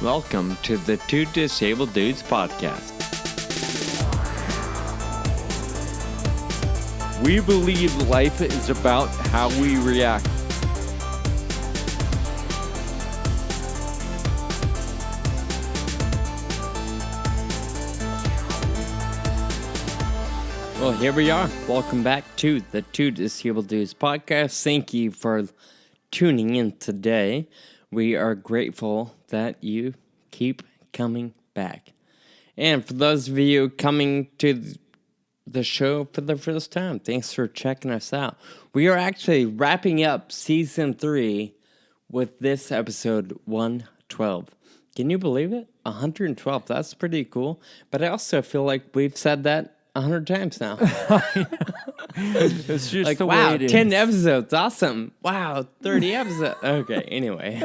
Welcome to the Two Disabled Dudes podcast. We believe life is about how we react. Well, here we are. Welcome back to the Two Disabled Dudes podcast. Thank you for tuning in today. We are grateful that you keep coming back. And for those of you coming to the show for the first time, thanks for checking us out. We are actually wrapping up season 3 with this episode 112. Can you believe it? 112. That's pretty cool. But I also feel like we've said that 100 times now. It's just like, the wow, way it is. 10 episodes. Awesome. Wow, 30 episodes. Okay, anyway.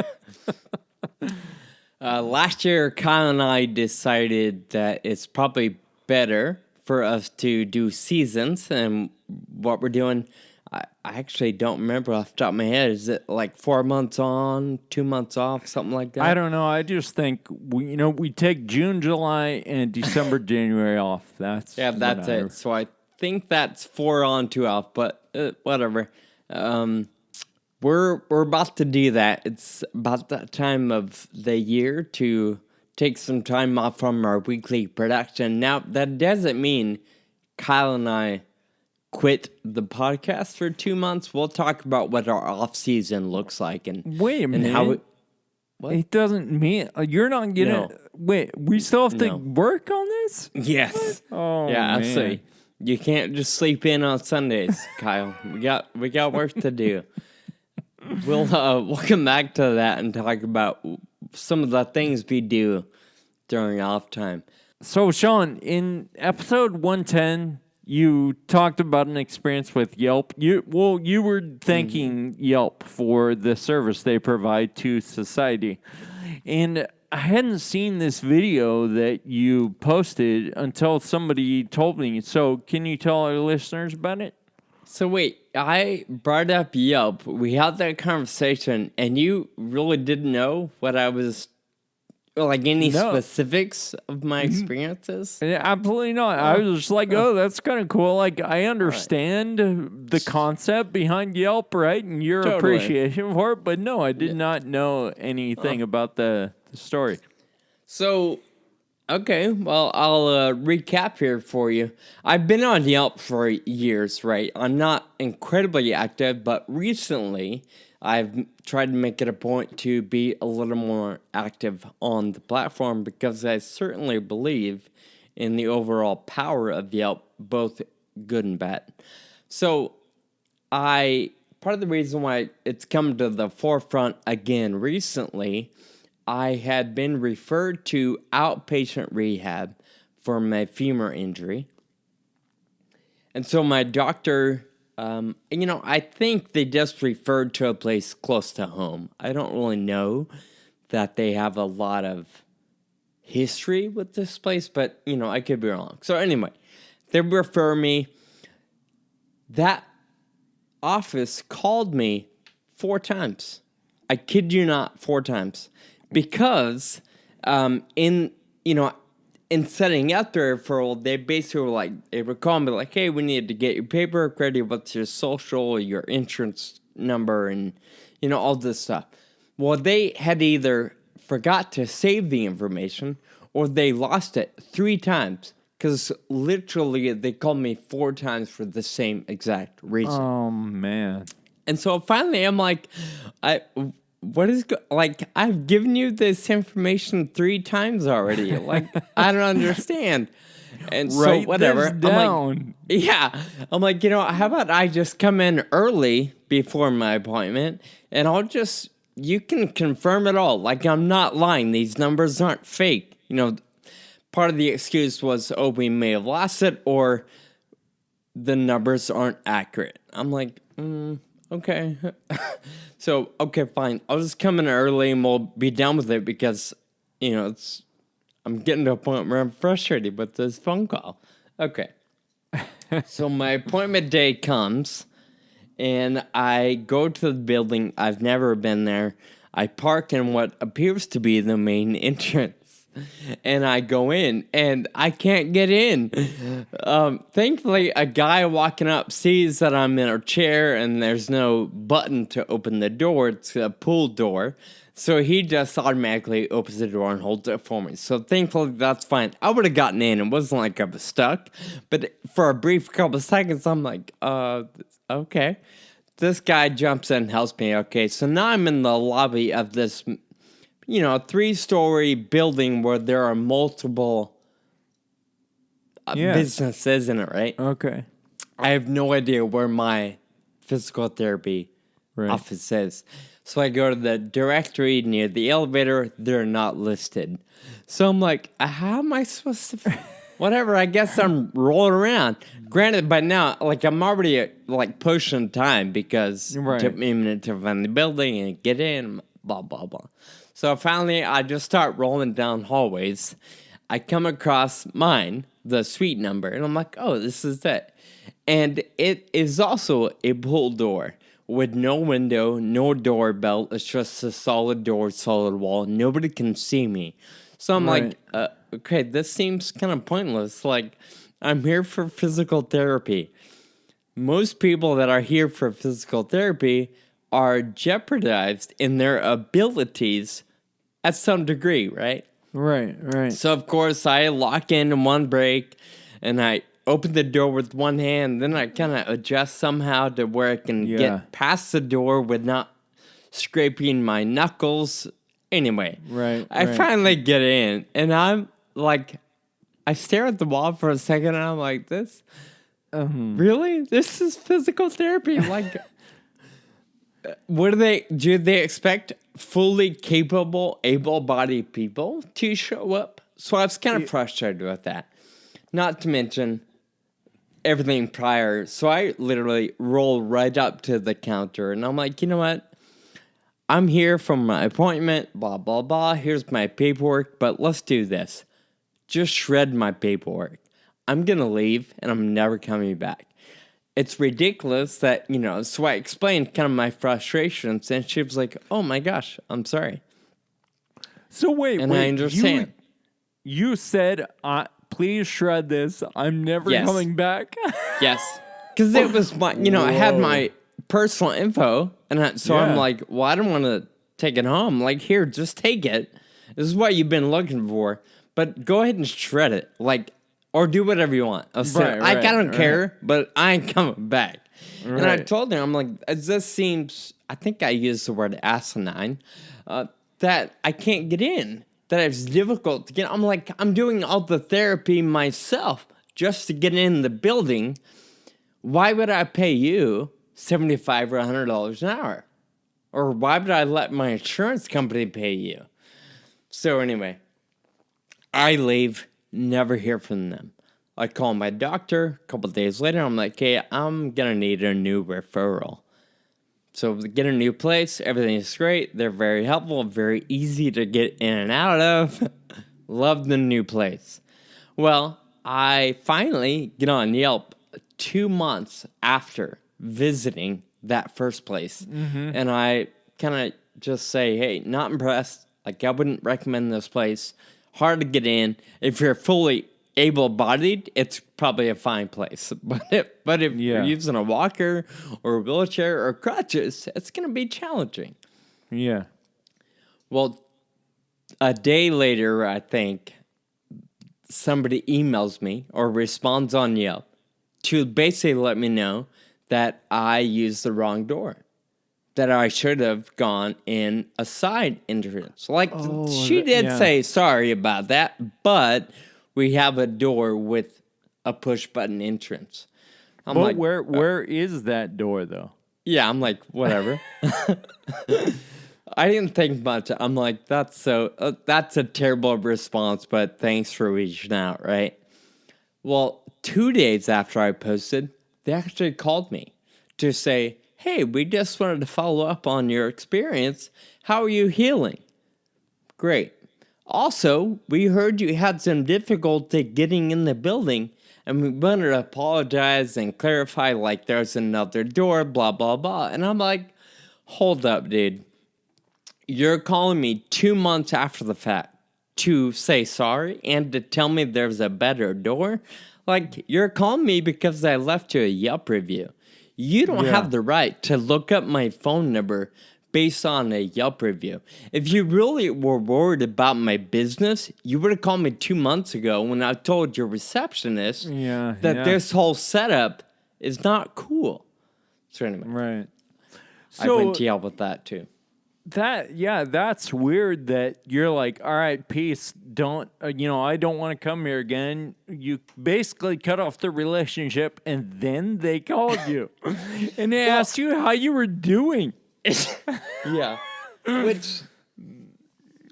Last year, Kyle and I decided that it's probably better for us to do seasons. And what we're doing, I actually don't remember off the top of my head. Is it like 4 months on, 2 months off, something like that? I don't know. I just think we take June, July, and December, January off. That's it. So I think that's 4 on, 2 off, but whatever. We're about to do that. It's about that time of the year to take some time off from our weekly production. Now, that doesn't mean Kyle and I quit the podcast for 2 months. We'll talk about what our off season looks like and wait a minute. How it doesn't mean you're not gonna. No. Wait, we still have to work on this. Yes. Oh, yeah, man. absolutely. You can't just sleep in on Sundays, Kyle. We got work to do. We'll come back to that and talk about some of the things we do during off time. So, Sean, in episode 110, you talked about an experience with Yelp. You were thanking Yelp for the service they provide to society. And I hadn't seen this video that you posted until somebody told me. So, can you tell our listeners about it? So wait, I brought up Yelp. We had that conversation, and you really didn't know what I was, like, any specifics of my experiences? Yeah, absolutely not. I was just like, oh, that's kind of cool. Like, I understand the concept behind Yelp, right? And your appreciation for it. But no, I did not know anything about the story. So, okay, well, I'll recap here for you. I've been on Yelp for years, right? I'm not incredibly active, but recently I've tried to make it a point to be a little more active on the platform because I certainly believe in the overall power of Yelp, both good and bad. So part of the reason why it's come to the forefront again recently, I had been referred to outpatient rehab for my femur injury. And so my doctor, I think they just referred to a place close to home. I don't really know that they have a lot of history with this place, but, I could be wrong. So anyway, they refer me. That office called me 4 times. I kid you not, 4 times. Because in setting out the referral, they basically were like, they would call me like, hey, we need to get your paperwork ready. What's your social, your insurance number, and, all this stuff. Well, they had either forgot to save the information or they lost it 3 times. Because literally they called me 4 times for the same exact reason. Oh, man. And so finally I'm like, I've given you this information 3 times already. Like, I don't understand. And so, whatever. I'm like, how about I just come in early before my appointment and you can confirm it all. Like, I'm not lying. These numbers aren't fake. Part of the excuse was, oh, we may have lost it or the numbers aren't accurate. I'm like, okay. So, okay, fine. I'll just come in early and we'll be done with it because, I'm getting to a point where I'm frustrated with this phone call. Okay. So my appointment day comes and I go to the building. I've never been there. I park in what appears to be the main entrance. And I go in, and I can't get in. Thankfully, a guy walking up sees that I'm in a chair, and there's no button to open the door. It's a pull door. So he just automatically opens the door and holds it for me. So thankfully, that's fine. I would have gotten in. It wasn't like I was stuck. But for a brief couple of seconds, I'm like, okay. This guy jumps in and helps me. Okay, so now I'm in the lobby of this, 3-story building where there are multiple businesses in it, right? Okay. I have no idea where my physical therapy office is. So I go to the directory near the elevator. They're not listed. So I'm like, how am I supposed to... Whatever, I guess I'm rolling around. Granted, by now, I'm already, pushing time because it took me a minute to find the building and get in, blah, blah, blah. So finally, I just start rolling down hallways. I come across mine, the suite number, and I'm like, oh, this is it. And it is also a pull door with no window, no doorbell. It's just a solid door, solid wall. Nobody can see me. So I'm like, okay, this seems kind of pointless. I'm here for physical therapy. Most people that are here for physical therapy are jeopardized in their abilities at some degree, right? Right. So, of course, I lock in one break, and I open the door with one hand. Then I kind of adjust somehow to where I can get past the door with not scraping my knuckles. Anyway, I finally get in, and I'm like, I stare at the wall for a second, and I'm like, this, really? This is physical therapy? Do they expect fully capable, able-bodied people to show up? So I was kind of frustrated with that. Not to mention everything prior. So I literally roll right up to the counter, and I'm like, you know what? I'm here for my appointment, blah, blah, blah. Here's my paperwork, but let's do this. Just shred my paperwork. I'm going to leave, and I'm never coming back. It's ridiculous that, so I explained kind of my frustrations, and she was like, oh my gosh, I'm sorry. So wait, I understand. You said, please shred this. I'm never coming back. Yes. Because it was my, I had my personal info, and I'm like, well, I don't want to take it home. Here, just take it. This is what you've been looking for, but go ahead and shred it, or do whatever you want. I don't care, but I ain't coming back. Right. And I told her, I'm like, this seems, I think I used the word asinine, that I can't get in, that it's difficult to get. I'm like, I'm doing all the therapy myself just to get in the building. Why would I pay you $75 or $100 an hour? Or why would I let my insurance company pay you? So anyway, I leave, never hear from them. I call my doctor a couple days later. I'm like, hey, I'm going to need a new referral. So get a new place. Everything is great. They're very helpful, very easy to get in and out of. Love the new place. Well, I finally get on Yelp 2 months after visiting that first place. Mm-hmm. And I kind of just say, hey, not impressed. I wouldn't recommend this place. Hard to get in. If you're fully able-bodied, it's probably a fine place. But if you're using a walker or a wheelchair or crutches, it's going to be challenging. Yeah. Well, a day later, I think, somebody emails me or responds on Yelp to basically let me know that I used the wrong door, that I should have gone in a side entrance. She did say sorry about that, but we have a door with a push-button entrance. Where is that door, though? Yeah, I'm like, whatever. I didn't think much. I'm like, that's a terrible response, but thanks for reaching out, right? Well, 2 days after I posted, they actually called me to say, hey, we just wanted to follow up on your experience. How are you healing? Great. Also, we heard you had some difficulty getting in the building, and we wanted to apologize and clarify, there's another door, blah, blah, blah. And I'm like, hold up, dude. you're calling me 2 months after the fact to say sorry and to tell me there's a better door. Like, you're calling me because I left you a Yelp review. You don't have the right to look up my phone number based on a Yelp review. If you really were worried about my business, you would have called me 2 months ago when I told your receptionist that this whole setup is not cool. So anyway. Right. I went to Yelp with that too. That's weird that you're like, all right, peace. Don't, I don't want to come here again. You basically cut off the relationship, and then they called you and they asked you how you were doing. Yeah. Which,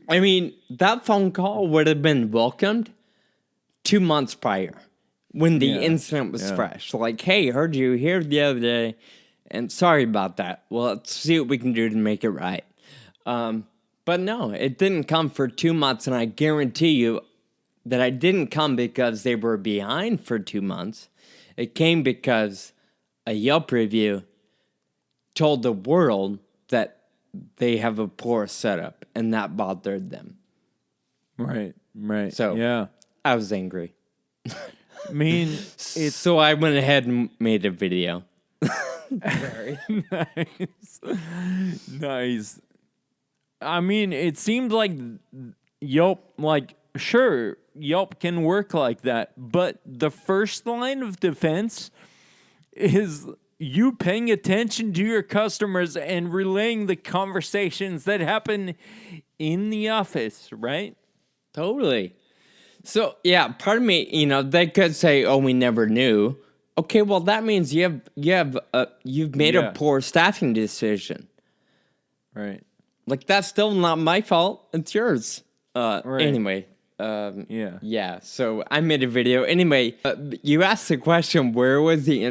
I mean, that phone call would have been welcomed 2 months prior when the incident was fresh. Like, hey, heard you here the other day, and sorry about that. Well, let's see what we can do to make it right. But no, it didn't come for 2 months, and I guarantee you that I didn't come because they were behind for 2 months. It came because a Yelp review told the world that they have a poor setup, and that bothered them. Right. So, yeah. I was angry. I mean, so I went ahead and made a video. Very nice. I mean, it seems like Yelp, sure, Yelp can work like that, but the first line of defense is you paying attention to your customers and relaying the conversations that happen in the office, right? Totally. So, yeah, part of me, they could say, oh, we never knew. Okay, well, that means you've made a poor staffing decision. Right. Like, that's still not my fault. It's yours. Right. Anyway. Yeah, so I made a video. Anyway, you asked the question, where was the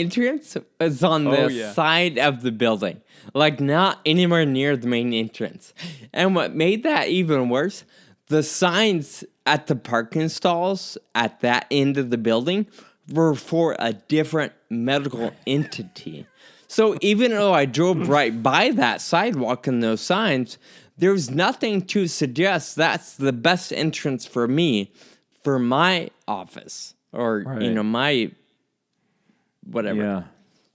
entrance? It's on the side of the building. Like, not anywhere near the main entrance. And what made that even worse, the signs at the parking stalls at that end of the building were for a different medical entity. So even though I drove right by that sidewalk and those signs, there's nothing to suggest that's the best entrance for me, for my office, or, my whatever. Yeah.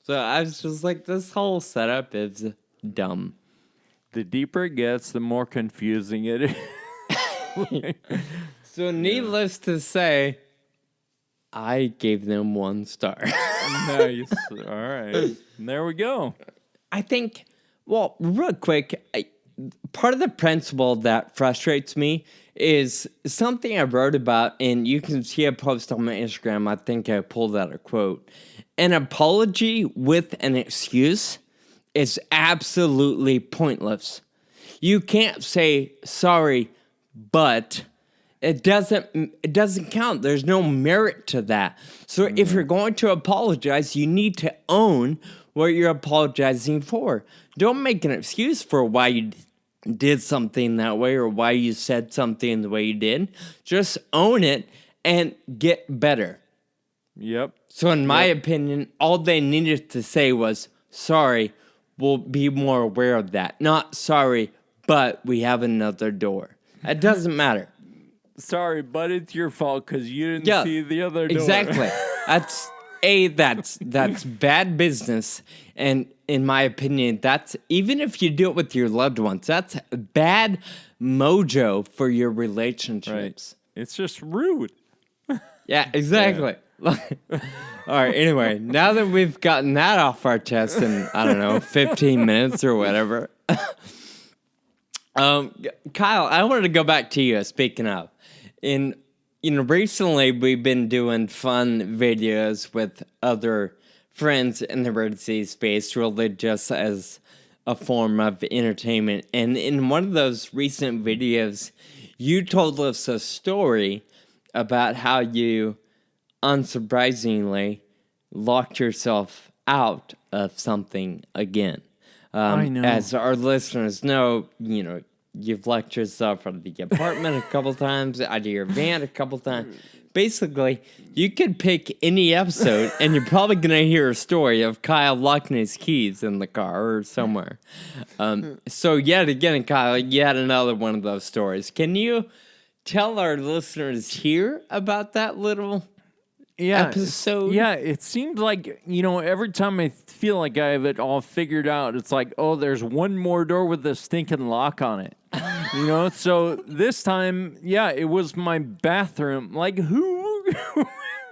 So I was just like, this whole setup is dumb. The deeper it gets, the more confusing it is. So needless to say, I gave them 1 star. Nice. All right. There we go. I think, well, real quick, part of the principle that frustrates me is something I wrote about, and you can see a post on my Instagram. I think I pulled out a quote. An apology with an excuse is absolutely pointless. You can't say sorry, but it doesn't count. There's no merit to that. So if you're going to apologize, you need to own what you're apologizing for. Don't make an excuse for why you did something that way or why you said something the way you did. Just own it and get better. Yep. So in my opinion, all they needed to say was, sorry, we'll be more aware of that. Not sorry, but we have another door. It doesn't matter. Sorry, but it's your fault because you didn't see the other door. Exactly. That's bad business. And in my opinion, that's, even if you do it with your loved ones, that's bad mojo for your relationships. Right. It's just rude. Yeah, exactly. Yeah. All right, anyway, now that we've gotten that off our chest in, 15 minutes or whatever. Kyle, I wanted to go back to you, speaking of. Recently we've been doing fun videos with other friends in the rare disease space, really just as a form of entertainment. And in one of those recent videos, you told us a story about how you, unsurprisingly, locked yourself out of something again. I know. As our listeners know, you've locked yourself out of the apartment a couple times, out of your van a couple times. basically, you could pick any episode, and you're probably gonna hear a story of Kyle locking his keys in the car or somewhere. So yet again, Kyle, you had another one of those stories. Can you tell our listeners here about that little episode? Yeah, it seems like, every time I feel like I have it all figured out, it's like, oh, there's one more door with a stinking lock on it. So this time, it was my bathroom. Like, who?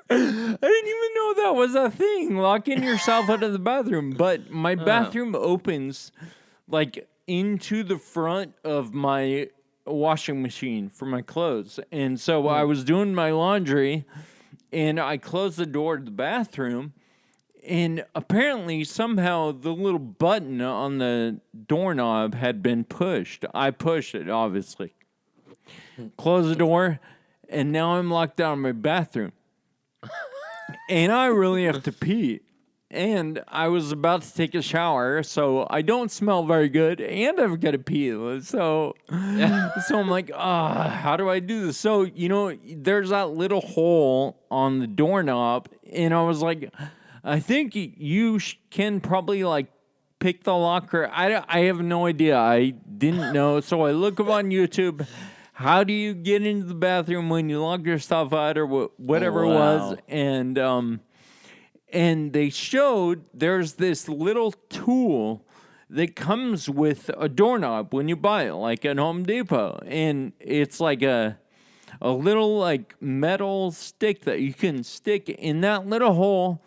I didn't even know that was a thing, locking yourself out of the bathroom. But my bathroom opens, like, into the front of my washing machine for my clothes. And so I was doing my laundry, and I closed the door to the bathroom, and apparently somehow the little button on the doorknob had been pushed. I pushed it, obviously. Closed the door, and now I'm locked out in my bathroom. And I really have to pee. And I was about to take a shower, so I don't smell very good, and I've got to pee. So I'm like, how do I do this? So, there's that little hole on the doorknob, and I was like, I think you can probably, like, pick the locker. I have no idea. I didn't know. So I look up on YouTube, how do you get into the bathroom when you lock yourself out or whatever it was, and they showed there's this little tool that comes with a doorknob when you buy it, like at Home Depot. And it's like a little, like, metal stick that you can stick in that little hole,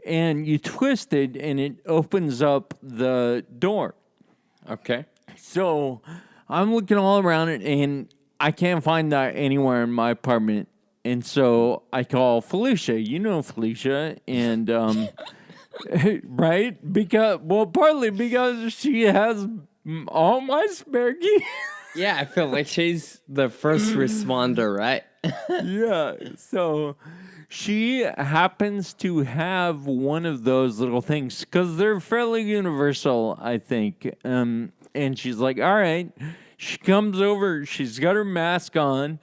and you twist it, and it opens up the door. Okay. So I'm looking all around it, and I can't find that anywhere in my apartment. And so I call Felicia. You know Felicia. And, right? Partly because she has all my spare keys. Yeah, I feel like she's the first responder, right? Yeah. So she happens to have one of those little things because they're fairly universal, I think. And she's like, all right. She comes over. She's got her mask on.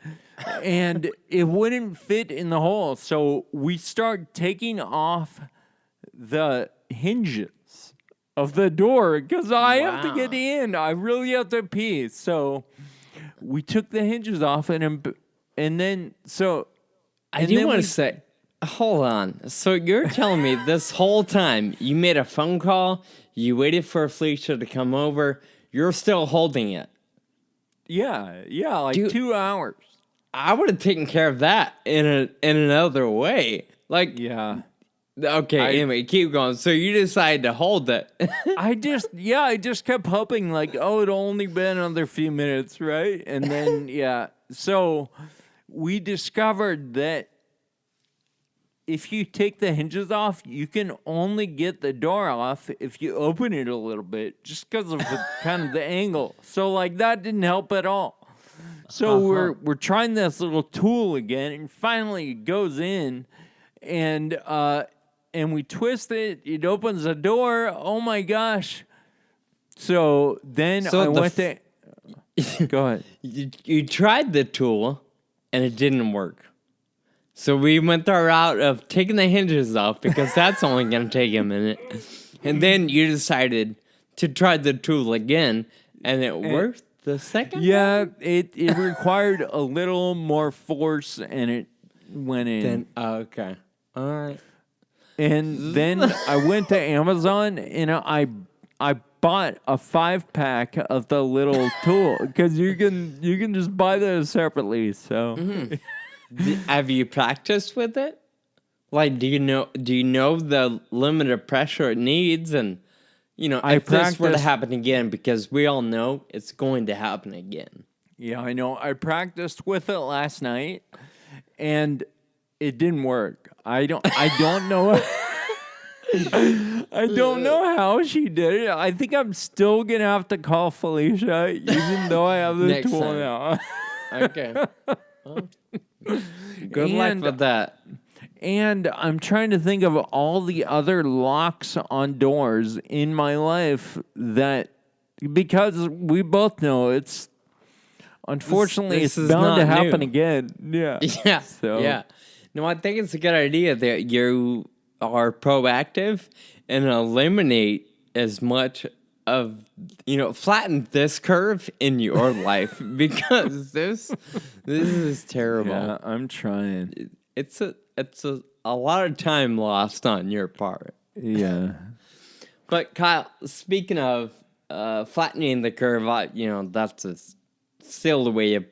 And it wouldn't fit in the hole. So we start taking off the hinges of the door because I have to get in. I really have to pee. So we took the hinges off, and then so. I do want to say, hold on. So you're telling me this whole time you made a phone call, you waited for Felicia to come over, you're still holding it? Yeah, like 2 hours. I would have taken care of that in another way. Like, yeah. Okay, anyway, keep going. So you decided to hold it. I just kept hoping, like, it'll only be another few minutes, right? And then, so we discovered that if you take the hinges off, you can only get the door off if you open it a little bit, just because of kind of the angle. So, like, that didn't help at all. So we're trying this little tool again, and finally it goes in, and we twist it. It opens the door. Oh my gosh! So then I went to. Go ahead. You tried the tool, and it didn't work. So we went the route of taking the hinges off because that's only going to take a minute, and then you decided to try the tool again, and it worked. The second one? It required a little more force, and it went in. Okay. All right. And then I went to Amazon, and I bought a 5-pack of the little tool because you can just buy those separately. So, have you practiced with it? Like, do you know the limit of pressure it needs and? If this were to happen again, because we all know it's going to happen again. Yeah, I know. I practiced with it last night, and it didn't work. I don't know. I don't know how she did it. I think I'm still gonna have to call Felicia, even though I have the tool now. Okay. Well, good luck with that. And I'm trying to think of all the other locks on doors in my life because we both know it's, unfortunately, it's bound to happen again. Yeah. Yeah. So. Yeah. No, I think it's a good idea that you are proactive and eliminate as much of, flatten this curve in your life because this is terrible. Yeah, I'm trying. It's a lot of time lost on your part. Yeah. But Kyle, speaking of flattening the curve, that's still the way of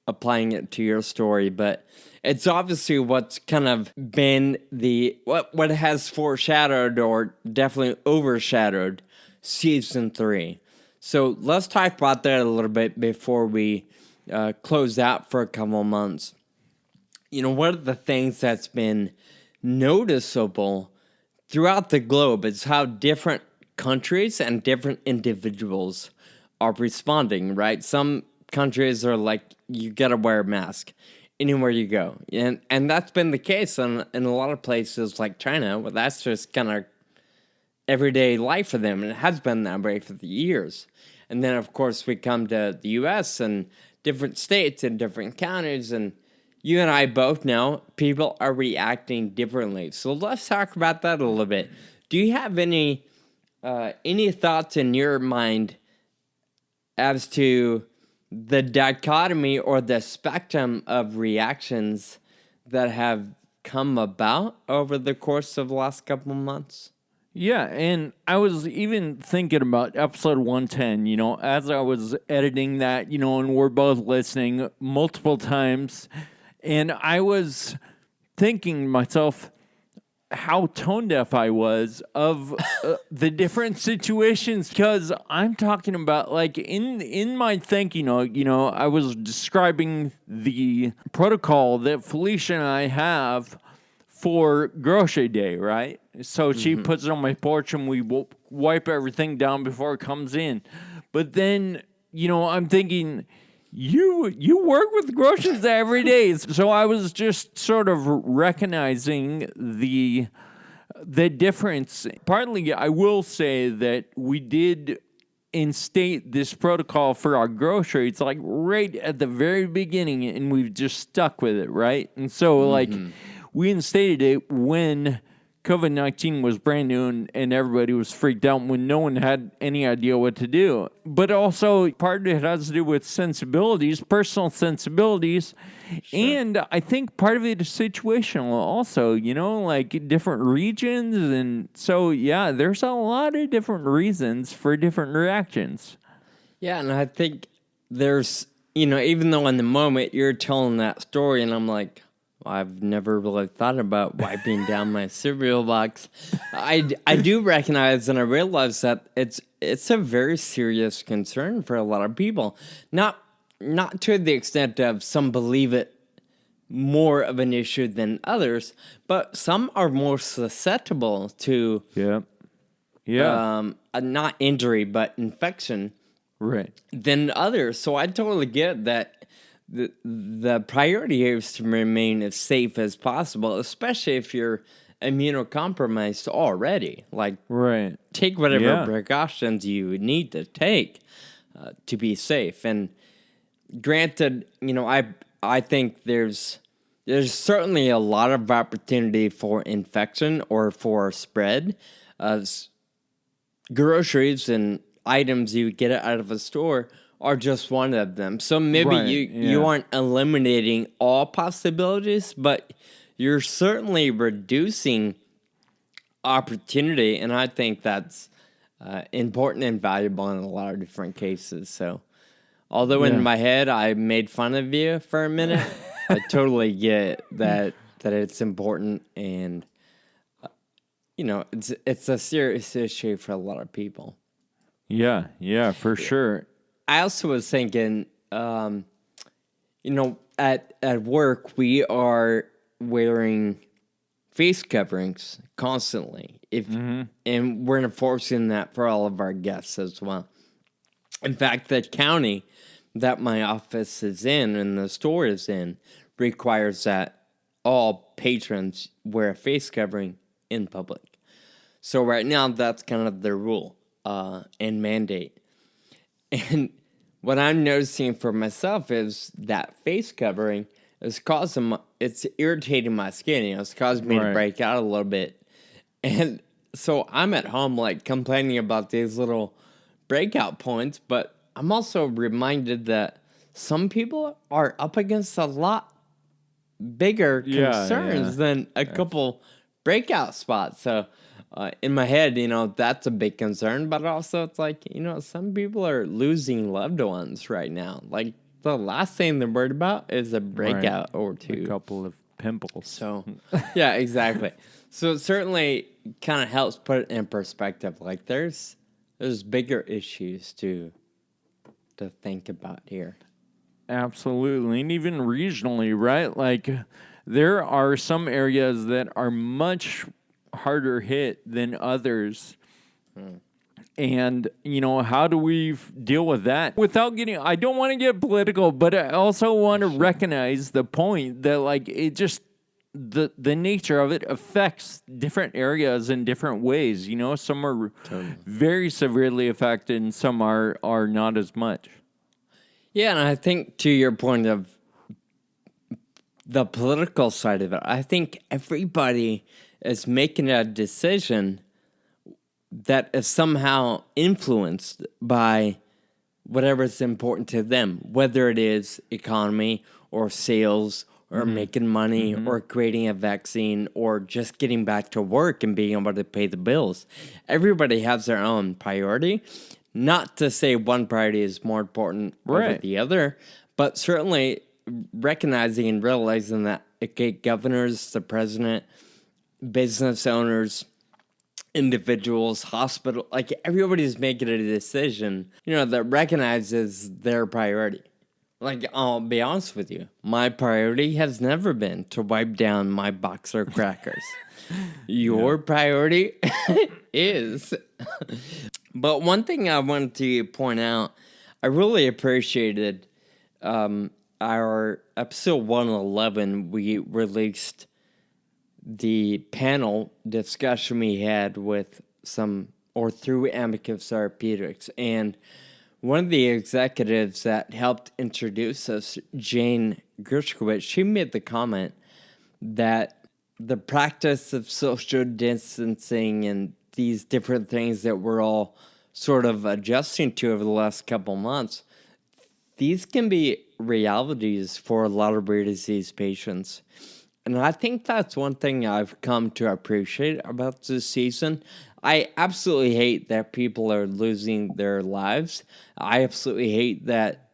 applying it to your story, but it's obviously what's kind of been what has foreshadowed or definitely overshadowed season 3. So let's talk about that a little bit before we close out for a couple of months. One of the things that's been noticeable throughout the globe is how different countries and different individuals are responding, right? Some countries are like, you gotta wear a mask anywhere you go. And that's been the case in a lot of places like China, where that's just kind of everyday life for them, and it has been that way for the years. And then, of course, we come to the U.S. and different states and different counties, and you and I both know people are reacting differently. So let's talk about that a little bit. Do you have any thoughts in your mind as to the dichotomy or the spectrum of reactions that have come about over the course of the last couple of months? Yeah, and I was even thinking about episode 110, as I was editing that, and we're both listening multiple times, and I was thinking to myself how tone deaf I was of the different situations, because I'm talking about, like, in my thinking, I was describing the protocol that Felicia and I have for grocery day, right? So she puts it on my porch and we wipe everything down before it comes in. But then, I'm thinking, you work with groceries every day. So I was just sort of recognizing the difference. Partly, I will say that we did instate this protocol for our groceries like right at the very beginning, and we've just stuck with it, right? And so like we instated it when COVID-19 was brand new and everybody was freaked out when no one had any idea what to do. But also part of it has to do with sensibilities, personal sensibilities. Sure. And I think part of it is situational also, like different regions. And so, yeah, there's a lot of different reasons for different reactions. Yeah, and I think there's, even though in the moment you're telling that story and I'm like, I've never really thought about wiping down my cereal box. I do recognize and I realize that it's a very serious concern for a lot of people. Not to the extent of some believe it more of an issue than others, but some are more susceptible to not injury but infection, right, than others. So I totally get that. The priority is to remain as safe as possible, especially if you're immunocompromised already. Like, right, take whatever precautions you need to take to be safe. And granted, I think there's certainly a lot of opportunity for infection or for spread. Groceries and items you get out of a store are just one of them. So maybe you aren't eliminating all possibilities, but you're certainly reducing opportunity, and I think that's important and valuable in a lot of different cases. So although in my head I made fun of you for a minute, I totally get that it's important, and it's a serious issue for a lot of people. Yeah, for sure. I also was thinking, at work, we are wearing face coverings constantly. And we're enforcing that for all of our guests as well. In fact, the county that my office is in and the store is in requires that all patrons wear a face covering in public. So right now, that's kind of the rule and mandate. And what I'm noticing for myself is that face covering it's irritating my skin. It's causing me to Right. break out a little bit, and so I'm at home like complaining about these little breakout points, but I'm also reminded that some people are up against a lot bigger Yeah, concerns yeah. than a couple breakout spots. So in my head, that's a big concern, but also it's like, some people are losing loved ones right now. Like the last thing they're worried about is a breakout or A two. couple of pimples. So, yeah, exactly. So it certainly kind of helps put it in perspective. Like there's bigger issues to think about here. Absolutely. And even regionally, right? Like there are some areas that are much harder hit than others. And, how do we deal with that without I don't want to get political, but I also want to recognize the point that, like, it just, the nature of it affects different areas in different ways. Some are very severely affected and some are not as much. Yeah, and I think to your point of the political side of it, I think everybody is making a decision that is somehow influenced by whatever's important to them, whether it is economy or sales or making money or creating a vaccine or just getting back to work and being able to pay the bills. Everybody has their own priority. Not to say one priority is more important over Right. the other, but certainly recognizing and realizing that governors, the president, business owners, individuals, hospital, like everybody's making a decision, that recognizes their priority. Like, I'll be honest with you, my priority has never been to wipe down my box of crackers. Your priority is. But one thing I wanted to point out, I really appreciated our episode 111. We released the panel discussion we had with through Amicus Therapeutics. And one of the executives that helped introduce us, Jane Gershkowitz, she made the comment that the practice of social distancing and these different things that we're all sort of adjusting to over the last couple months, these can be realities for a lot of rare disease patients. And I think that's one thing I've come to appreciate about this season. I absolutely hate that people are losing their lives. I absolutely hate that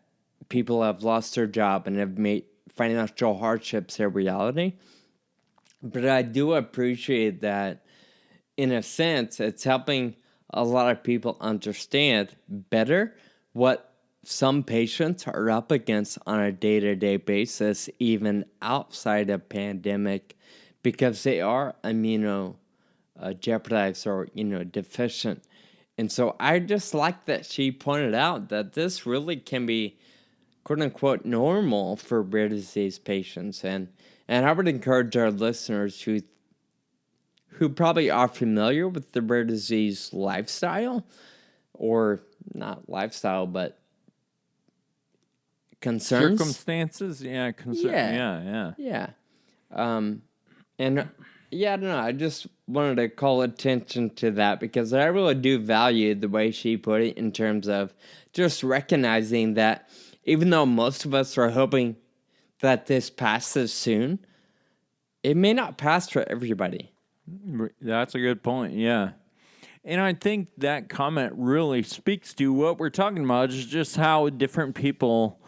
people have lost their job and have made financial hardships their reality. But I do appreciate that, in a sense, it's helping a lot of people understand better what some patients are up against on a day-to-day basis, even outside of pandemic, because they are jeopardized or deficient. And so I just like that she pointed out that this really can be quote unquote normal for rare disease patients, and I would encourage our listeners who probably are familiar with the rare disease lifestyle, or not lifestyle, but concerns. Circumstances, yeah, Yeah. And yeah, I don't know. I just wanted to call attention to that because I really do value the way she put it in terms of just recognizing that even though most of us are hoping that this passes soon, it may not pass for everybody. That's a good point, yeah. And I think that comment really speaks to what we're talking about, is just how different people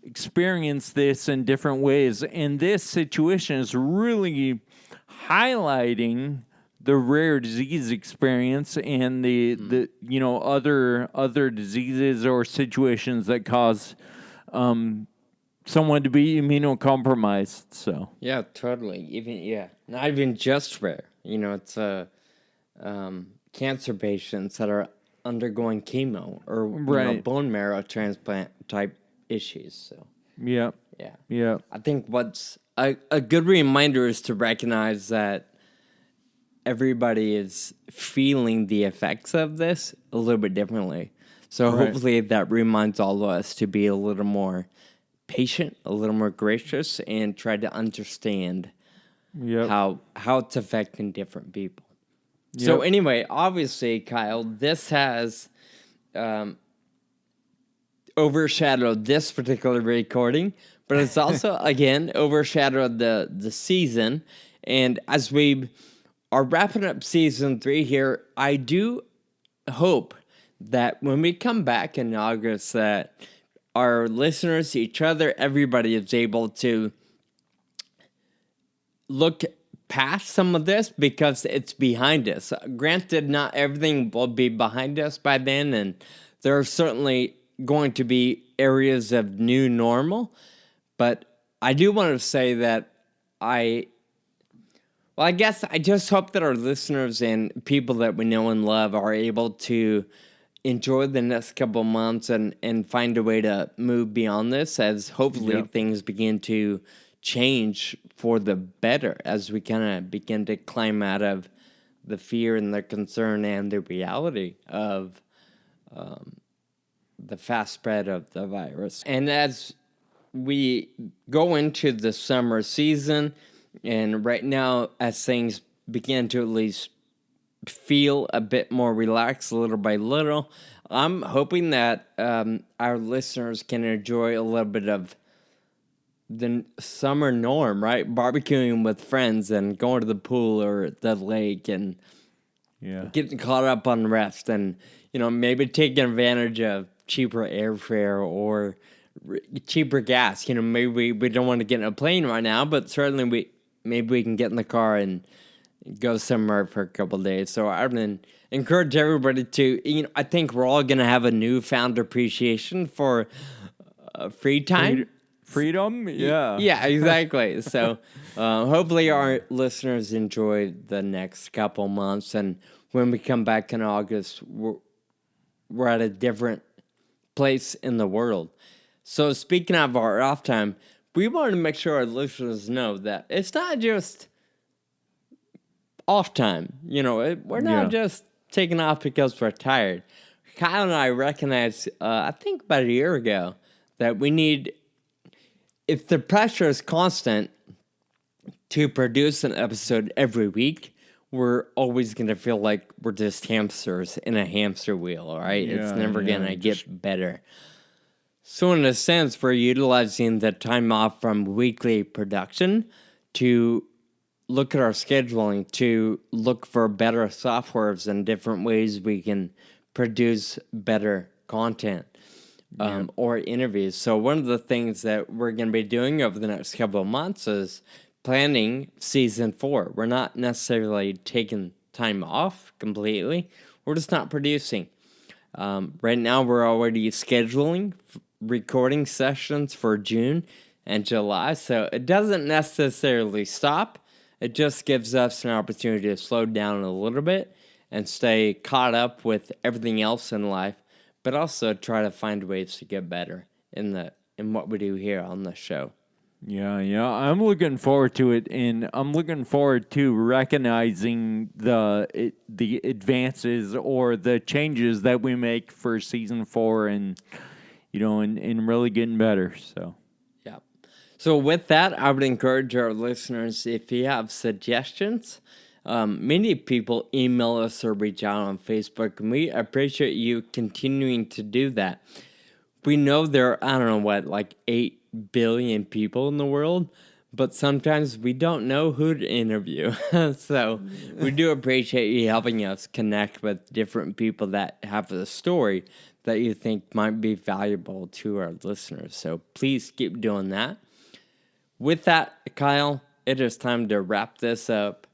experience this in different ways. And this situation is really highlighting the rare disease experience and the other diseases or situations that cause someone to be immunocompromised. So Yeah, totally. Not even just rare. It's cancer patients that are undergoing chemo or bone marrow transplant type issues. So yeah. I think what's a good reminder is to recognize that everybody is feeling the effects of this a little bit differently. So hopefully that reminds all of us to be a little more patient, a little more gracious, and try to understand Yep. how it's affecting different people. So anyway, obviously, Kyle, this has overshadowed this particular recording, but it's also again overshadowed the season. And as we are wrapping up season 3 here, I do hope that when we come back in August, that our listeners, each other, everybody is able to look past some of this because it's behind us. Granted, not everything will be behind us by then, and there are certainly going to be areas of new normal, but I do want to say that I guess I just hope that our listeners and people that we know and love are able to enjoy the next couple months and find a way to move beyond this as hopefully things begin to change for the better as we kind of begin to climb out of the fear and the concern and the reality of the fast spread of the virus. And as we go into the summer season, and right now as things begin to at least feel a bit more relaxed little by little, I'm hoping that our listeners can enjoy a little bit of the summer norm, right? Barbecuing with friends and going to the pool or the lake and getting caught up on rest and, maybe taking advantage of cheaper airfare or cheaper gas. Maybe we don't want to get in a plane right now, but certainly maybe we can get in the car and go somewhere for a couple of days. So I would encourage everybody to, I think we're all going to have a newfound appreciation for free time. Freedom? Yeah. Yeah, exactly. So hopefully our listeners enjoy the next couple months. And when we come back in August, we're at a different place in the world. So speaking of our off time, we want to make sure our listeners know that it's not just off time. We're not just taking off because we're tired. Kyle and I recognized, I think about a year ago, that we need, if the pressure is constant to produce an episode every week, we're always going to feel like we're just hamsters in a hamster wheel, all right? It's never going to get better. So in a sense, we're utilizing the time off from weekly production to look at our scheduling, to look for better softwares and different ways we can produce better content or interviews. So one of the things that we're going to be doing over the next couple of months is planning season 4. We're not necessarily taking time off completely. We're just not producing. Right now, we're already scheduling recording sessions for June and July. So it doesn't necessarily stop. It just gives us an opportunity to slow down a little bit and stay caught up with everything else in life, but also try to find ways to get better in what we do here on the show. Yeah. I'm looking forward to it, and I'm looking forward to recognizing the advances or the changes that we make for season 4, and and really getting better. So. So with that, I would encourage our listeners, if you have suggestions, many people email us or reach out on Facebook, and we appreciate you continuing to do that. We know there are, 8 billion people in the world, but sometimes we don't know who to interview. So we do appreciate you helping us connect with different people that have a story that you think might be valuable to our listeners. So please keep doing that. With that, Kyle, it is time to wrap this up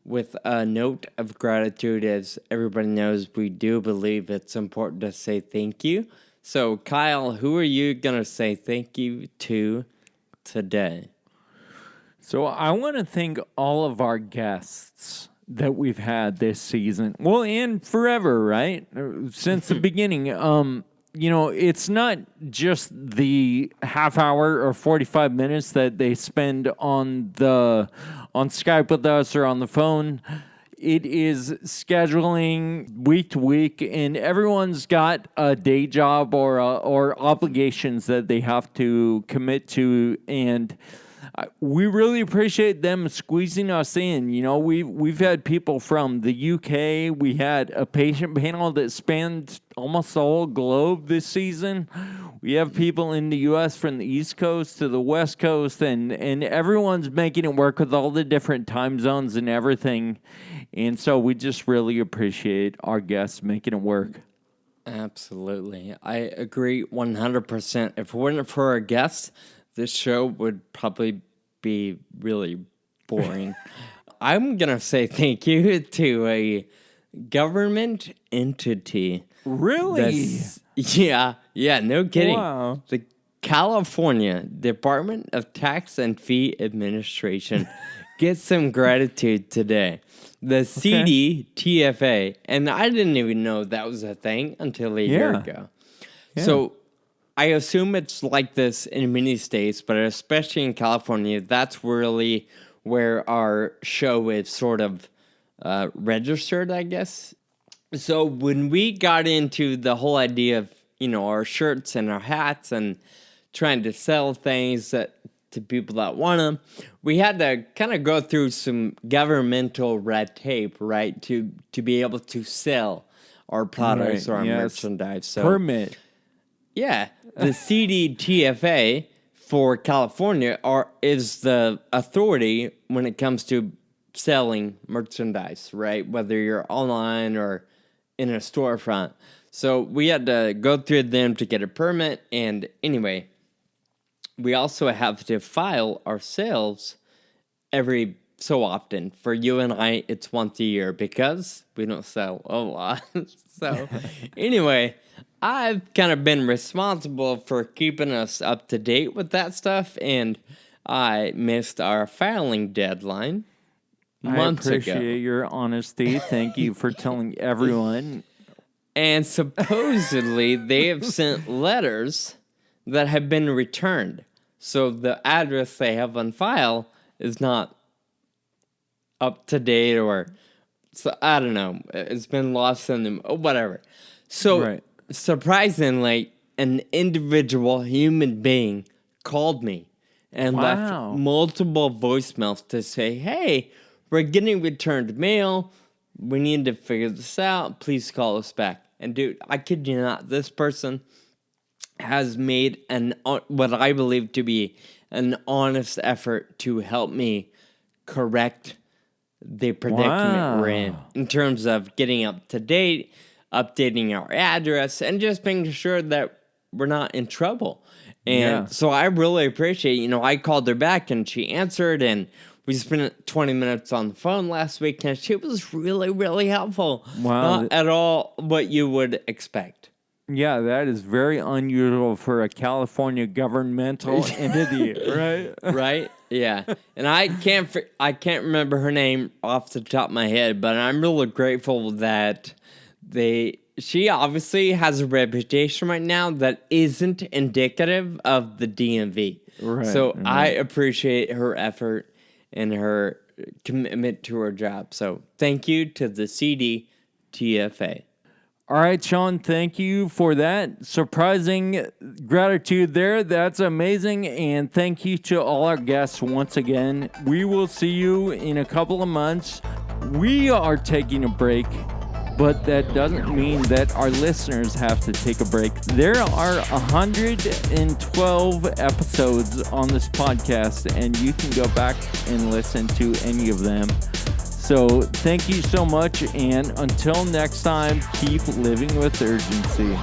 with a note of gratitude. As everybody knows, we do believe it's important to say thank you. So, Kyle, who are you going to say thank you to today? So I want to thank all of our guests that we've had this season. Well, and forever, right? Since the beginning. It's not just the half hour or 45 minutes that they spend on Skype with us or on the phone. it is scheduling week to week, and everyone's got a day job or obligations that they have to commit to, and we really appreciate them squeezing us in. You know, we've had people from the UK. We had a patient panel that spanned almost the whole globe this season. We have people in the U.S. from the East Coast to the West Coast, and everyone's making it work with all the different time zones and everything. And so we just really appreciate our guests making it work. Absolutely. I agree 100%. If it weren't for our guests, this show would probably be really boring. I'm going to say thank you to a government entity. Really? Yeah, no kidding. Wow. The California Department of Tax and Fee Administration gets some gratitude today. The CDTFA, and I didn't even know that was a thing until a year ago. Yeah. So I assume it's like this in many states, but especially in California, that's really where our show is sort of registered, I guess. So when we got into the whole idea of, our shirts and our hats and trying to sell things to people that want them, we had to kind of go through some governmental red tape, right, to be able to sell our products or our merchandise. So, permit. Yeah, the CDTFA for California is the authority when it comes to selling merchandise, right? Whether you're online or in a storefront. So we had to go through them to get a permit. And anyway, we also have to file our sales every so often. For you and I, it's once a year because we don't sell a lot. So anyway, I've kind of been responsible for keeping us up to date with that stuff, and I missed our filing deadline months ago. I appreciate your honesty. Thank you for telling everyone. And supposedly they have sent letters that have been returned. So the address they have on file is not up to date, or so I don't know. It's been lost in them or whatever. So surprisingly, an individual human being called me and left multiple voicemails to say, hey, we're getting returned mail. We need to figure this out. Please call us back. And dude, I kid you not, this person has made what I believe to be an honest effort to help me correct the predicament we're in terms of getting up to date, updating our address, and just making sure that we're not in trouble. And so I really appreciate, I called her back and she answered, and we spent 20 minutes on the phone last week, and she was really, really helpful. Wow. Not at all what you would expect. Yeah, that is very unusual for a California governmental entity, right? Right? Yeah. And I can't remember her name off the top of my head, but I'm really grateful that she obviously has a reputation right now that isn't indicative of the DMV. Right. So I appreciate her effort and her commitment to her job. So thank you to the CDTFA. All right, Sean, thank you for that. Surprising gratitude there. That's amazing. And thank you to all our guests once again. We will see you in a couple of months. We are taking a break, but that doesn't mean that our listeners have to take a break. There are 112 episodes on this podcast, and you can go back and listen to any of them. So thank you so much, and until next time, keep living with urgency.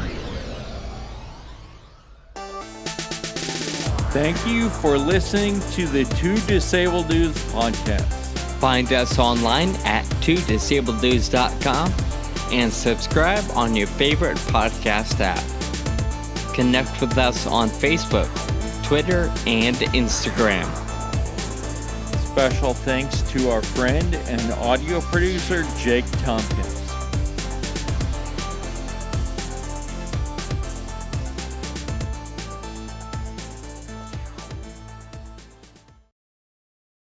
Thank you for listening to the Two Disabled Dudes podcast. Find us online at twodisableddudes.com and subscribe on your favorite podcast app. Connect with us on Facebook, Twitter, and Instagram. Special thanks to our friend and audio producer, Jake Tompkins.